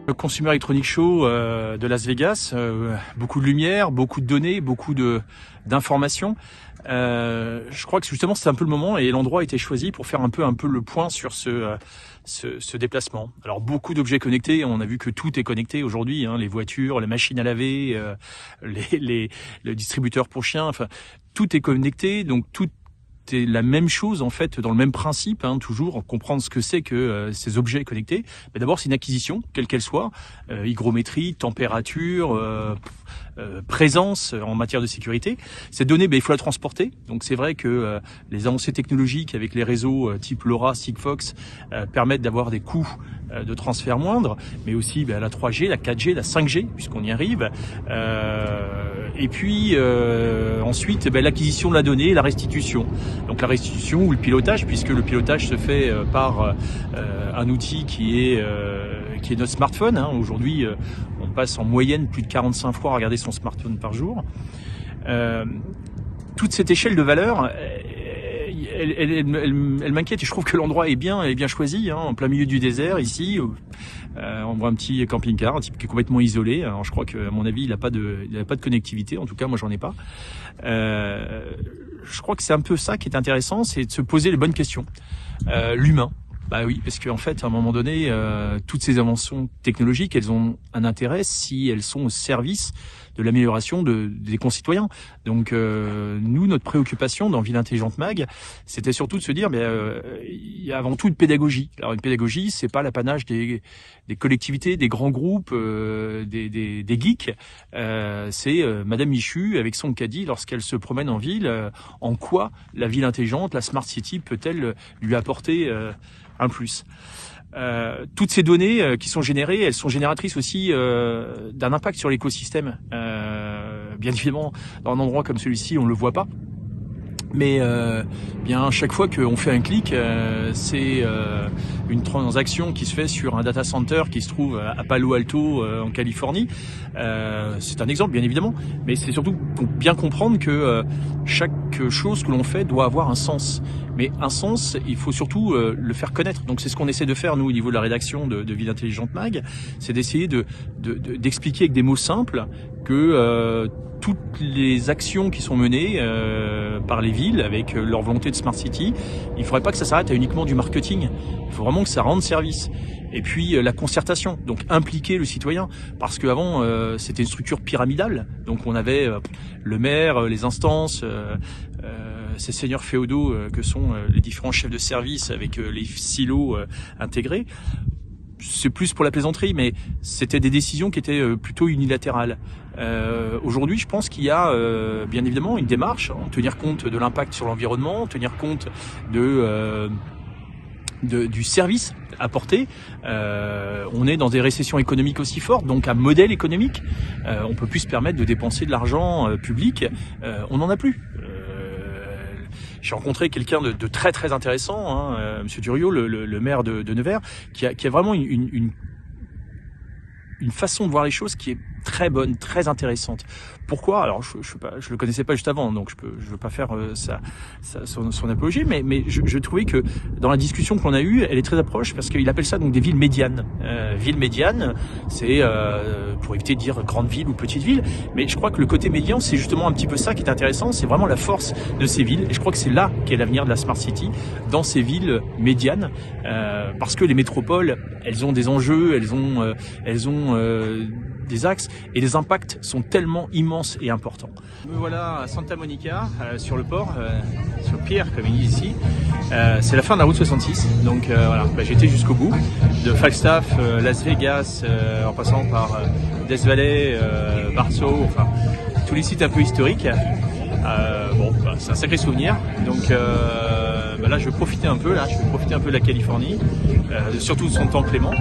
Le Consumer Electronics Show de Las Vegas, beaucoup de lumière, beaucoup de données, beaucoup d'informations. Je crois que justement c'est un peu le moment et l'endroit a été choisi pour faire un peu le point sur ce déplacement. Alors beaucoup d'objets connectés, on a vu que tout est connecté aujourd'hui, hein, les voitures, les machines à laver, le distributeur pour chiens, enfin tout est connecté, donc tout c'est la même chose en fait, dans le même principe, hein, toujours comprendre ce que c'est que ces objets connectés. Mais d'abord, c'est une acquisition, quelle qu'elle soit, hygrométrie, température, présence en matière de sécurité. Cette donnée, il faut la transporter. Donc c'est vrai que les avancées technologiques avec les réseaux type LoRa, Sigfox permettent d'avoir des coûts de transfert moindres, mais aussi la 3G, la 4G, la 5G, puisqu'on y arrive. Et puis ensuite, l'acquisition de la donnée, la restitution. Donc la restitution ou le pilotage, puisque le pilotage se fait par un outil qui est notre smartphone. Hein. Aujourd'hui, on passe en moyenne plus de 45 fois à regarder son smartphone par jour. Toute cette échelle de valeur, elle m'inquiète et je trouve que l'endroit est bien choisi, hein, en plein milieu du désert ici. On voit un petit camping-car, un type qui est complètement isolé. Alors je crois que à mon avis il n'a pas de connectivité. En tout cas moi j'en ai pas. Je crois que c'est un peu ça qui est intéressant, c'est de se poser les bonnes questions. L'humain. Bah oui, parce qu'en fait, à un moment donné, toutes ces inventions technologiques, elles ont un intérêt si elles sont au service de l'amélioration des concitoyens. Donc, nous, notre préoccupation dans Ville Intelligente Mag, c'était surtout de se dire, il y a avant tout une pédagogie. Alors, une pédagogie, c'est pas l'apanage des collectivités, des grands groupes, des geeks. C'est Madame Michu avec son caddie lorsqu'elle se promène en ville. En quoi la ville intelligente, la smart city, peut-elle lui apporter un plus. Toutes ces données qui sont générées, elles sont génératrices aussi d'un impact sur l'écosystème. Bien évidemment, dans un endroit comme celui-ci, on ne le voit pas. Mais chaque fois qu'on fait un clic, c'est une transaction qui se fait sur un data center qui se trouve à Palo Alto en Californie. C'est un exemple bien évidemment, mais c'est surtout pour bien comprendre que chaque chose que l'on fait doit avoir un sens. Mais un sens, il faut surtout le faire connaître. Donc c'est ce qu'on essaie de faire nous au niveau de la rédaction de Ville Intelligente Mag, c'est d'essayer d'expliquer avec des mots simples que toutes les actions qui sont menées par les villes avec leur volonté de Smart City, il ne faudrait pas que ça s'arrête à uniquement du marketing. Il faut vraiment que ça rende service. Et puis la concertation, donc impliquer le citoyen, parce qu'avant c'était une structure pyramidale. Donc on avait le maire, les instances, ces seigneurs féodaux que sont les différents chefs de service avec les silos intégrés. C'est plus pour la plaisanterie, mais c'était des décisions qui étaient plutôt unilatérales. Aujourd'hui, je pense qu'il y a bien évidemment une démarche, tenir compte de l'impact sur l'environnement, tenir compte du service apporté. On est dans des récessions économiques aussi fortes, donc un modèle économique. On peut plus se permettre de dépenser de l'argent public. On n'en a plus. J'ai rencontré quelqu'un de très très intéressant, hein, Monsieur Duriot, le maire de Nevers, qui a vraiment une façon de voir les choses qui est très bonne, très intéressante. Pourquoi? Alors je le connaissais pas juste avant, donc je veux pas faire son apologie, mais je trouvais que dans la discussion qu'on a eue, elle est très approche parce qu'il appelle ça donc des villes médianes. Villes médianes, c'est pour éviter de dire grande ville ou petite ville, mais je crois que le côté médian, c'est justement un petit peu ça qui est intéressant, c'est vraiment la force de ces villes, et je crois que c'est là qu'est l'avenir de la Smart City, dans ces villes médianes, parce que les métropoles, elles ont des enjeux, elles ont des axes et les impacts sont tellement immenses et importants. Me voilà à Santa Monica, sur le port, sur le pier comme ils disent ici. C'est la fin de la route 66, donc voilà, j'ai été jusqu'au bout, de Falstaff, Las Vegas, en passant par Death Valley, Barstow, enfin tous les sites un peu historiques. C'est un sacré souvenir, donc là je vais profiter un peu, je vais profiter un peu de la Californie, surtout de son temps clément.